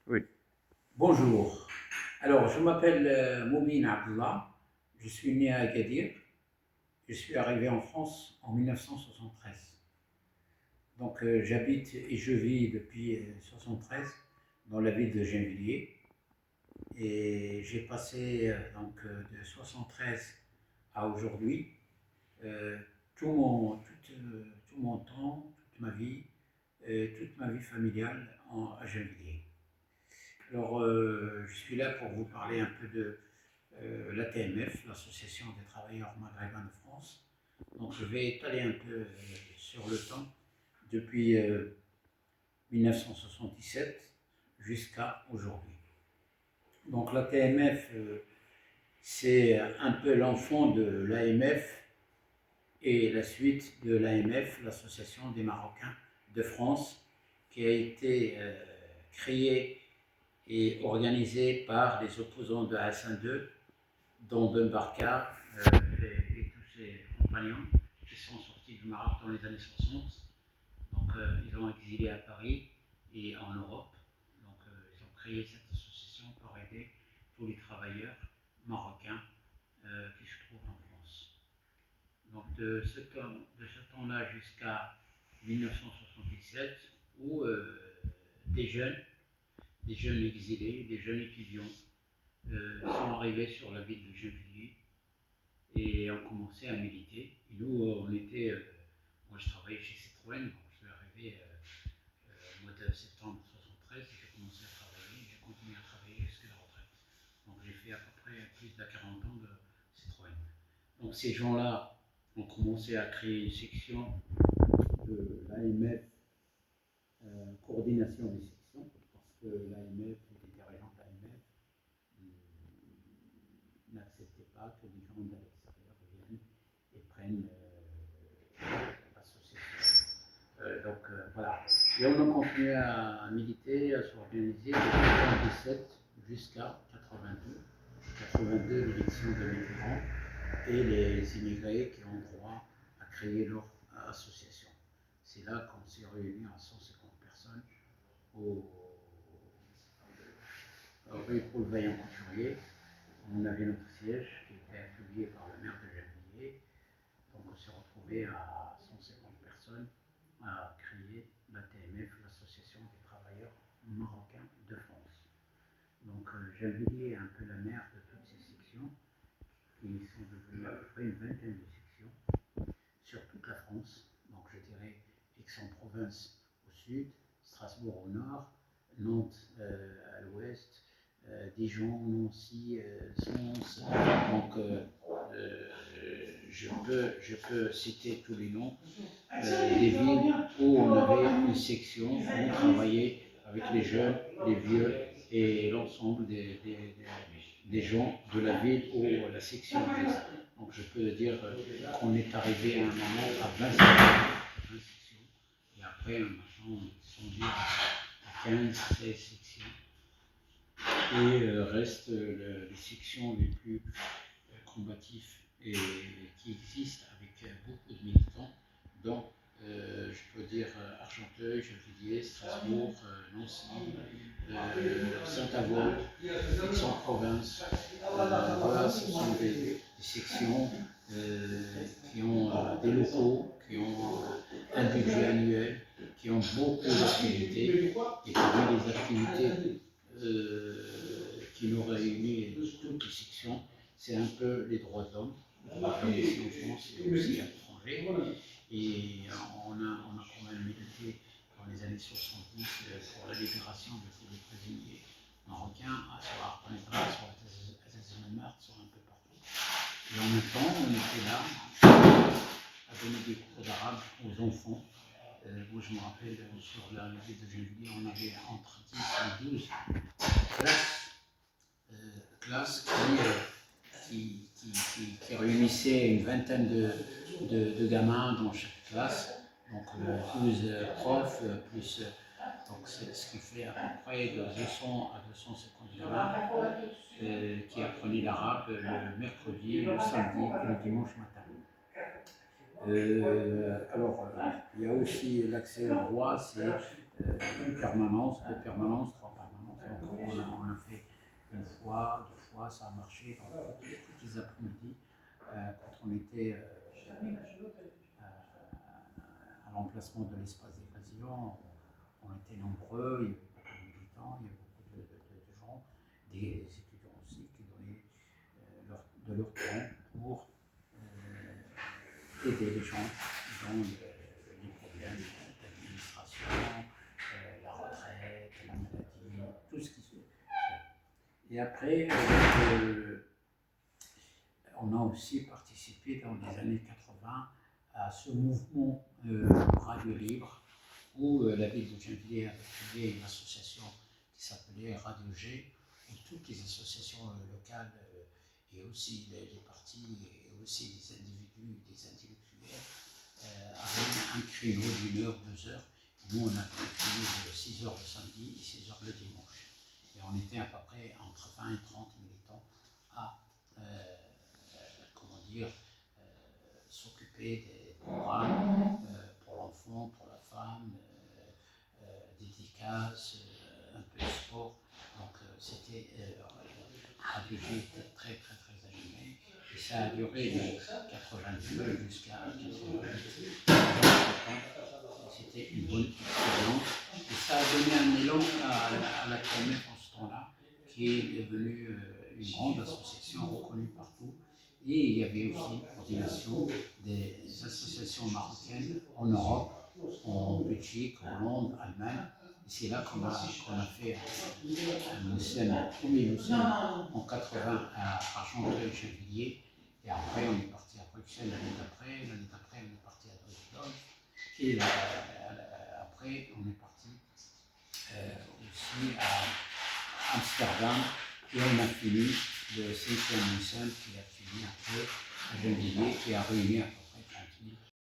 Oui. Bonjour. Alors, je m'appelle Moubine Abdullah. Je suis né à Agadir. Je suis arrivé en France en 1973. Donc, j'habite et je vis depuis 1973 dans la ville de Gennevilliers. Et j'ai passé de 73 à aujourd'hui euh, tout mon temps, toute ma vie familiale à Gennevilliers. Alors, je suis là pour vous parler un peu de l'ATMF, l'Association des travailleurs maghrébins de France. Donc, je vais étaler un peu sur le temps depuis 1977 jusqu'à aujourd'hui. Donc, l'ATMF, c'est un peu l'enfant de l'AMF et la suite de l'AMF, l'Association des Marocains de France, qui a été créée et organisée par les opposants de Hassan II, dont Ben Barka et tous ses compagnons qui sont sortis du Maroc dans les années 60. Donc ils ont exilé à Paris et en Europe. Donc ils ont créé cette association pour aider tous les travailleurs marocains qui se trouvent en France. Donc de ce temps-là jusqu'à 1977, où des jeunes exilés, des jeunes étudiants sont arrivés sur la ville de Gennevilliers et ont commencé à militer. Et nous, moi je travaillais chez Citroën, donc je suis arrivé au mois de septembre 73 et j'ai commencé à travailler, j'ai continué à travailler jusqu'à la retraite. Donc j'ai fait à peu près plus de 40 ans de Citroën. Donc ces gens-là ont commencé à créer une section de l'AMF, coordination des sections, parce que l'AMF, les dirigeants de l'AMF n'acceptaient pas que des gens de l'extérieur viennent et prennent l'association. Voilà. Et on a continué à militer, à s'organiser de 1977 jusqu'à 82. 82, l'élection de Mitterrand et les immigrés qui ont droit à créer leur association. C'est là qu'on s'est réunis à 150 personnes au, rue Paul Vaillant-Couturier. On avait notre siège qui était affilié par le maire de Gennevilliers. Donc on s'est retrouvé à 150 personnes à créer l'ATMF, l'Association des travailleurs marocains de France. Donc Gennevilliers est un peu la mère de toutes ces sections qui sont devenues à peu près une vingtaine de sections sur toute la France. Donc je dirais Aix-en-Provence au sud, Strasbourg au nord, Nantes à l'ouest, Dijon, Nancy, Sens. Donc je peux citer tous les noms des villes où on avait une section où on travaillait avec les jeunes, les vieux et l'ensemble des gens de la ville où la section existe. Donc je peux dire qu'on est arrivé à un moment à 20 sections et après maintenant on est descendu à 15, 16 sections et restent les sections les plus combatifs et qui existent avec beaucoup de militants, dont je peux dire Argenteuil, Gennevilliers, Strasbourg, Nancy, Saint-Avold, Aix-en-Provence. Voilà, ce sont des sections qui ont des locaux, qui ont un budget annuel, qui ont beaucoup d'activités. Et parmi les activités qui nous réunissent toutes les sections, c'est un peu les droits de l'homme, ici en France et aussi à l'étranger. Et on a quand même milité dans les années 70 pour la libération de tous les prisonniers marocains, soit à Arpanet, soit à Zazememart, soit un peu partout. Et en même temps, on était là à donner des cours d'arabe aux enfants. Moi, je me rappelle, sur la ville de Gennevilliers, on avait entre 10 et 12 classes, classes qui réunissait une vingtaine de gamins dans chaque classe, donc 12 profs, plus, donc ce qui fait à peu près de 200 à 250 gamins qui apprenaient l'arabe le mercredi, le samedi et le dimanche matin. Il y a aussi l'accès au droit, c'est une permanence, deux permanences, trois permanences. on a fait une fois, deux fois, ça a marché tous les après-midi quand on était à l'emplacement de l'espace des présidents. On était nombreux, il y avait beaucoup de militants, il y avait beaucoup de gens, des étudiants aussi, qui donnaient de leur temps pour aider les gens dans les problèmes d'administration, la retraite, la maladie, tout ce qui se fait. Et après, on a aussi participé dans les années 80 à ce mouvement Radio Libre, où la ville de Gennevilliers avait créé une association qui s'appelait Radio G, où toutes les associations locales et aussi les partis et aussi les individus, des intellectuels avaient un créneau d'une heure, 2 heures. Nous, on avait un créneau de 6 heures le samedi et 6 heures le dimanche. Et on était à peu près entre 20 et 30 militants à comment dire, s'occuper des programmes pour l'enfant, pour la femme, dédicaces, un peu de sport. Donc c'était Radio G était très très très animé et ça a duré de 82 jusqu'à 88. C'était une bonne expérience et ça a donné un élan à la KMF en ce temps-là, qui est devenue une grande association reconnue partout. Et il y avait aussi une coordination des associations marocaines en Europe, en Belgique, en Hollande, Allemagne. Et c'est là qu'on a fait un Moussem, premier Moussem en 80 à Argenteuil-Gennevilliers. Et après, on est parti à Bruxelles l'année d'après on est parti à Düsseldorf. Et après, on est parti aussi à Amsterdam. Et on a fini le 5e Moussem qui a fini après à Gennevilliers, qui a réuni à